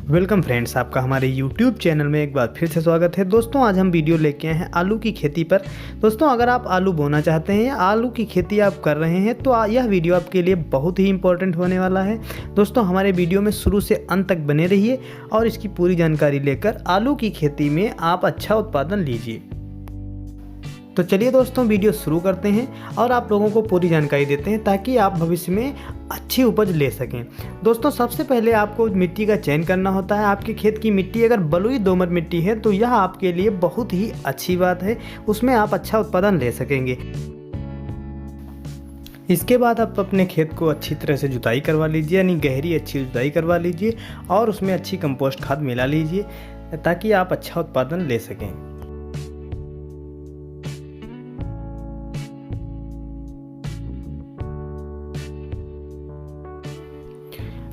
Welcome friends, आपका हमारे YouTube channel में एक बार फिर से स्वागत है। दोस्तों आज हम वीडियो लेके आए हैं आलू की खेती पर। दोस्तों अगर आप आलू बोना चाहते हैं या आलू की खेती आप कर रहे हैं तो यह वीडियो आपके लिए बहुत ही इंपॉर्टेंट होने वाला है। दोस्तों हमारे वीडियो में शुरू से अंत तक बने रहिए और इसकी पूरी जानकारी लेकर आलू की खेती में आप अच्छा उत्पादन लीजिए। तो चलिए दोस्तों वीडियो शुरू करते हैं और आप लोगों को पूरी जानकारी देते हैं ताकि आप भविष्य में अच्छी उपज ले सकें। दोस्तों सबसे पहले आपको मिट्टी का चयन करना होता है। आपके खेत की मिट्टी अगर बलुई दोमट मिट्टी है तो यह आपके लिए बहुत ही अच्छी बात है, उसमें आप अच्छा उत्पादन ले सकेंगे। इसके बाद आप अपने खेत को अच्छी तरह से जुताई करवा लीजिए, यानी गहरी अच्छी जुताई करवा लीजिए और उसमें अच्छी कंपोस्ट खाद मिला लीजिए ताकि आप अच्छा उत्पादन ले सकें।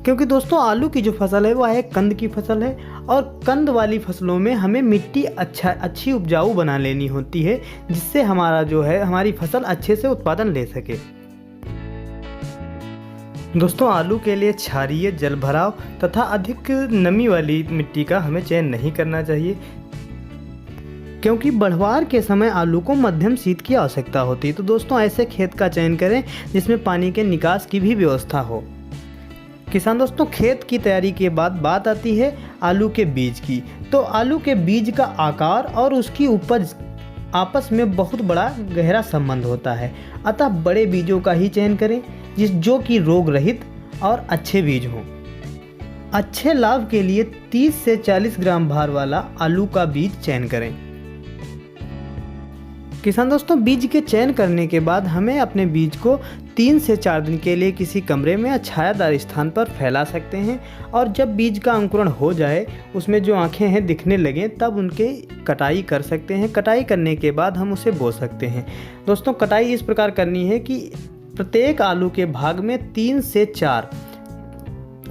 क्योंकि दोस्तों आलू की जो फसल है वह एक कंद की फसल है और कंद वाली फसलों में हमें मिट्टी अच्छी उपजाऊ बना लेनी होती है, जिससे हमारी फसल अच्छे से उत्पादन ले सके। दोस्तों आलू के लिए क्षारीय, जल भराव तथा अधिक नमी वाली मिट्टी का हमें चयन नहीं करना चाहिए, क्योंकि बढ़वार के समय आलू को मध्यम शीत की आवश्यकता होती है। तो दोस्तों ऐसे खेत का चयन करें जिसमें पानी के निकास की भी व्यवस्था हो। किसान दोस्तों खेत की तैयारी के बाद बात आती है आलू के बीज की। तो आलू के बीज का आकार और उसकी उपज आपस में बहुत बड़ा गहरा संबंध होता है, अतः बड़े बीजों का ही चयन करें जो कि रोग रहित और अच्छे बीज हों। अच्छे लाभ के लिए 30 से 40 ग्राम भार वाला आलू का बीज चयन करें। किसान दोस्तों बीज के चयन करने के बाद हमें अपने बीज को 3 से 4 दिन के लिए किसी कमरे में या छायादार स्थान पर फैला सकते हैं और जब बीज का अंकुरण हो जाए, उसमें जो आँखें हैं दिखने लगें, तब उनके कटाई कर सकते हैं। कटाई करने के बाद हम उसे बो सकते हैं। दोस्तों कटाई इस प्रकार करनी है कि प्रत्येक आलू के भाग में 3 से 4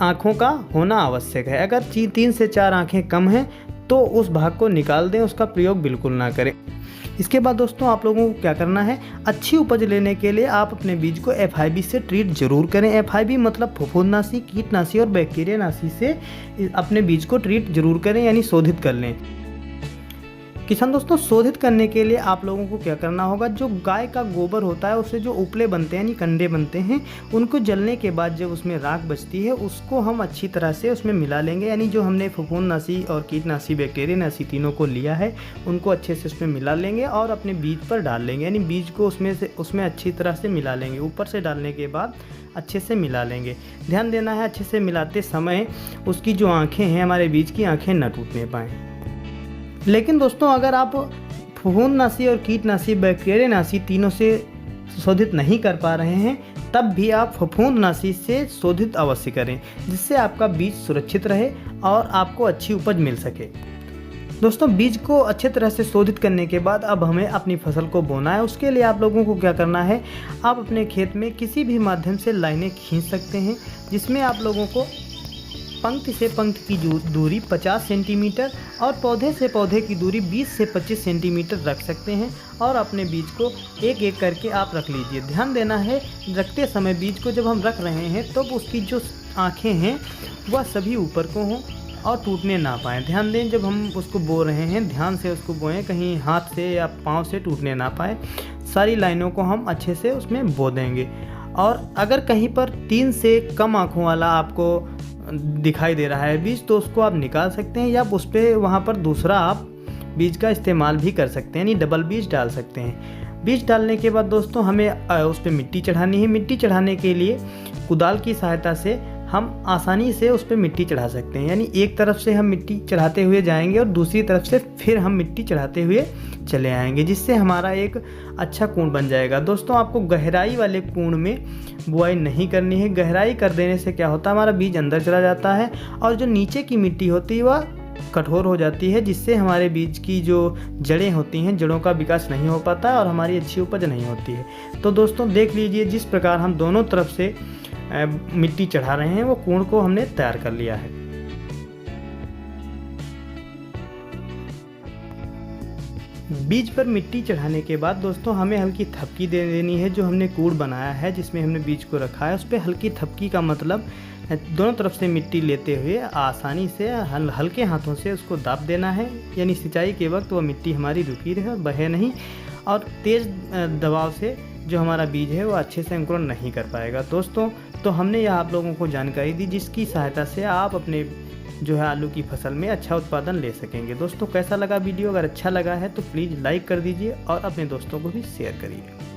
आँखों का होना आवश्यक है। अगर 3 से 4 आँखें कम हैं तो उस भाग को निकाल दें, उसका प्रयोग बिल्कुल ना करें। इसके बाद दोस्तों आप लोगों को क्या करना है, अच्छी उपज लेने के लिए आप अपने बीज को FIB से ट्रीट जरूर करें। FIB मतलब फफूंदनाशी, कीटनाशी और बैक्टीरियानाशी से अपने बीज को ट्रीट जरूर करें, यानी शोधित कर लें। किसान दोस्तों शोधित करने के लिए आप लोगों को क्या करना होगा, जो गाय का गोबर होता है उससे जो उपले बनते हैं यानी कंडे बनते हैं, उनको जलने के बाद जब उसमें राख बचती है उसको हम अच्छी तरह से उसमें मिला लेंगे। यानी जो हमने फफूंदनाशी और कीटनाशी, बैक्टीरियानाशी तीनों को लिया है उनको अच्छे से उसमें मिला लेंगे और अपने बीज पर डाल लेंगे। यानी बीज को उसमें अच्छी तरह से मिला लेंगे। ऊपर से डालने के बाद अच्छे से मिला लेंगे। ध्यान देना है अच्छे से मिलाते समय उसकी जो आँखें हैं, हमारे बीज की आँखें न टूटने पाएँ। लेकिन दोस्तों अगर आप फफूंदनाशी और कीटनाशी, बैक्टीरियानाशी तीनों से शोधित नहीं कर पा रहे हैं, तब भी आप फफूंदनाशी से शोधित अवश्य करें, जिससे आपका बीज सुरक्षित रहे और आपको अच्छी उपज मिल सके। दोस्तों बीज को अच्छे तरह से शोधित करने के बाद अब हमें अपनी फसल को बोना है। उसके लिए आप लोगों को क्या करना है, आप अपने खेत में किसी भी माध्यम से लाइनें खींच सकते हैं, जिसमें आप लोगों को पंक्ति से पंक्ति की दूरी 50 सेंटीमीटर और पौधे से पौधे की दूरी 20 से 25 सेंटीमीटर रख सकते हैं और अपने बीज को एक एक करके आप रख लीजिए। ध्यान देना है रखते समय बीज को जब हम रख रहे हैं तो उसकी जो आँखें हैं वह सभी ऊपर को हों और टूटने ना पाएँ। ध्यान दें जब हम उसको बो रहे हैं ध्यान से उसको बोएं, कहीं हाथ से या पाँव से टूटने ना पाए। सारी लाइनों को हम अच्छे से उसमें बो देंगे। और अगर कहीं पर 3 से कम आँखों वाला आपको दिखाई दे रहा है बीज, तो उसको आप निकाल सकते हैं या उस पर वहाँ पर दूसरा आप बीज का इस्तेमाल भी कर सकते हैं, यानी डबल बीज डाल सकते हैं। बीज डालने के बाद दोस्तों हमें उस पर मिट्टी चढ़ानी है। मिट्टी चढ़ाने के लिए कुदाल की सहायता से हम आसानी से उस पर मिट्टी चढ़ा सकते हैं। यानी एक तरफ से हम मिट्टी चढ़ाते हुए जाएंगे और दूसरी तरफ से फिर हम मिट्टी चढ़ाते हुए चले आएंगे, जिससे हमारा एक अच्छा कुंड बन जाएगा। दोस्तों आपको गहराई वाले कुंड में बुआई नहीं करनी है। गहराई कर देने से क्या होता है, हमारा बीज अंदर चला जाता है और जो नीचे की मिट्टी होती है वह कठोर हो जाती है, जिससे हमारे बीज की जो जड़ें होती हैं, जड़ों का विकास नहीं हो पाता और हमारी अच्छी उपज नहीं होती है। तो दोस्तों देख लीजिए जिस प्रकार हम दोनों तरफ से मिट्टी चढ़ा रहे हैं वो कुंड को हमने तैयार कर लिया है। बीज पर मिट्टी चढ़ाने के बाद दोस्तों हमें हल्की थपकी दे देनी है। जो हमने कूड़ बनाया है जिसमें हमने बीज को रखा है उस पर हल्की थपकी का मतलब दोनों तरफ से मिट्टी लेते हुए आसानी से हल्के हाथों से उसको दाब देना है, यानी सिंचाई के वक्त वो मिट्टी हमारी रुकी रहे और बहे नहीं, और तेज़ दबाव से जो हमारा बीज है वो अच्छे से अंकुरण नहीं कर पाएगा। दोस्तों, तो हमने यह आप लोगों को जानकारी दी जिसकी सहायता से आप अपने जो है आलू की फसल में अच्छा उत्पादन ले सकेंगे। दोस्तों, कैसा लगा वीडियो? अगर अच्छा लगा है तो प्लीज़ लाइक कर दीजिए और अपने दोस्तों को भी शेयर करिए।